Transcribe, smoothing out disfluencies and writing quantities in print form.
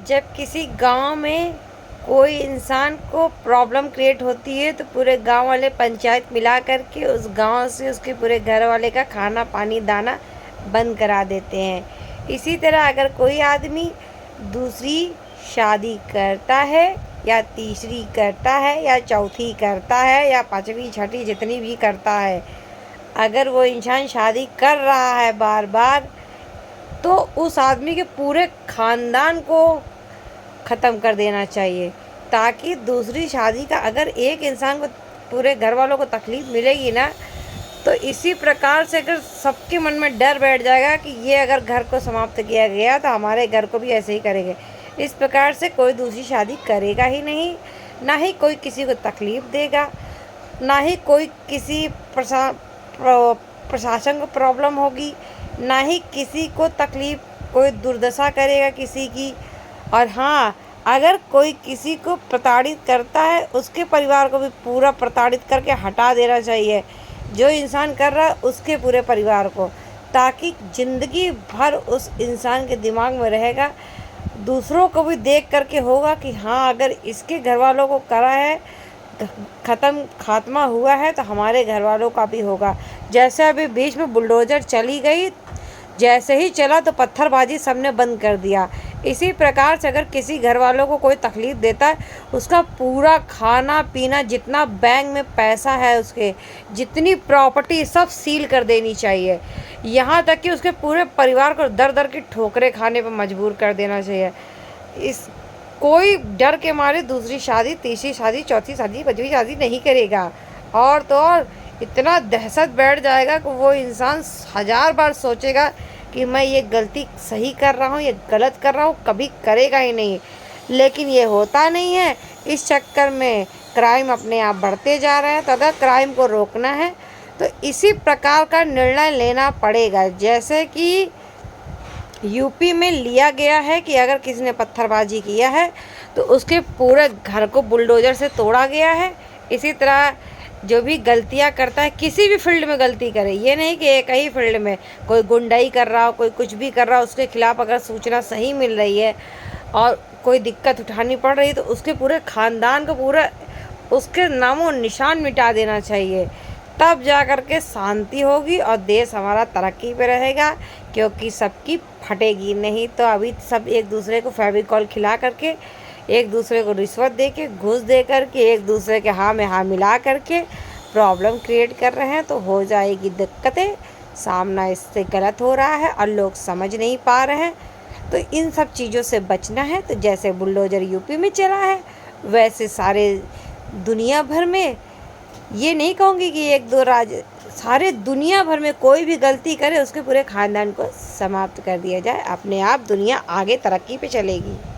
जब किसी गांव में कोई इंसान को प्रॉब्लम क्रिएट होती है तो पूरे गांव वाले पंचायत मिला करके उस गांव से उसके पूरे घर वाले का खाना पानी दाना बंद करा देते हैं। इसी तरह अगर कोई आदमी दूसरी शादी करता है या तीसरी करता है या चौथी करता है या पांचवी छठी जितनी भी करता है, अगर वो इंसान शादी कर रहा है बार बार, तो उस आदमी के पूरे ख़ानदान को ख़त्म कर देना चाहिए, ताकि दूसरी शादी का अगर एक इंसान को पूरे घर वालों को तकलीफ़ मिलेगी ना, तो इसी प्रकार से अगर सबके मन में डर बैठ जाएगा कि ये अगर घर को समाप्त किया गया तो हमारे घर को भी ऐसे ही करेंगे। इस प्रकार से कोई दूसरी शादी करेगा ही नहीं, ना ही कोई किसी को तकलीफ़ देगा, ना ही कोई किसी प्रशासन को प्रॉब्लम होगी, ना ही किसी को तकलीफ़, कोई दुर्दशा करेगा किसी की। और हाँ, अगर कोई किसी को प्रताड़ित करता है, उसके परिवार को भी पूरा प्रताड़ित करके हटा देना चाहिए, जो इंसान कर रहा है उसके पूरे परिवार को, ताकि ज़िंदगी भर उस इंसान के दिमाग में रहेगा, दूसरों को भी देख करके होगा कि हाँ, अगर इसके घर वालों को करा है, खात्मा हुआ है, तो हमारे घर वालों का भी होगा। जैसे अभी बीच में बुलडोज़र चली गई, जैसे ही चला तो पत्थरबाजी सबने बंद कर दिया। इसी प्रकार से अगर किसी घर वालों को कोई तकलीफ़ देता है, उसका पूरा खाना पीना, जितना बैंक में पैसा है, उसके जितनी प्रॉपर्टी, सब सील कर देनी चाहिए। यहाँ तक कि उसके पूरे परिवार को दर दर की ठोकरें खाने पर मजबूर कर देना चाहिए। कोई डर के मारे दूसरी शादी, तीसरी शादी, चौथी शादी, पांचवी शादी नहीं करेगा। और तो और इतना दहशत बैठ जाएगा कि वो इंसान 1000 बार सोचेगा कि मैं ये गलती सही कर रहा हूँ, ये गलत कर रहा हूँ, कभी करेगा ही नहीं। लेकिन ये होता नहीं है। इस चक्कर में क्राइम अपने आप बढ़ते जा रहे हैं। तो अगर क्राइम को रोकना है तो इसी प्रकार का निर्णय लेना पड़ेगा। जैसे कि यूपी में लिया गया है कि अगर किसी ने पत्थरबाजी किया है तो उसके पूरे घर को बुलडोज़र से तोड़ा गया है। इसी तरह जो भी गलतियां करता है, किसी भी फील्ड में गलती करे, ये नहीं कि एक ही फील्ड में, कोई गुंडाई कर रहा हो, कोई कुछ भी कर रहा हो, उसके खिलाफ़ अगर सूचना सही मिल रही है और कोई दिक्कत उठानी पड़ रही है, तो उसके पूरे ख़ानदान को पूरा उसके नामो निशान मिटा देना चाहिए। तब जा कर के शांति होगी और देश हमारा तरक्की पे रहेगा, क्योंकि सबकी फटेगी। नहीं तो अभी सब एक दूसरे को फेविकॉल खिला करके, एक दूसरे को रिश्वत दे के, घूस दे करके, एक दूसरे के हाँ में हाँ मिला करके प्रॉब्लम क्रिएट कर रहे हैं। तो हो जाएगी दिक्कतें। सामना इससे गलत हो रहा है और लोग समझ नहीं पा रहे हैं। तो इन सब चीज़ों से बचना है। तो जैसे बुलडोज़र यूपी में चला है, वैसे सारे दुनिया भर में, ये नहीं कहूँगी कि एक दो राज्य, सारे दुनिया भर में कोई भी गलती करे उसके पूरे ख़ानदान को समाप्त कर दिया जाए। अपने आप दुनिया आगे तरक्की पे चलेगी।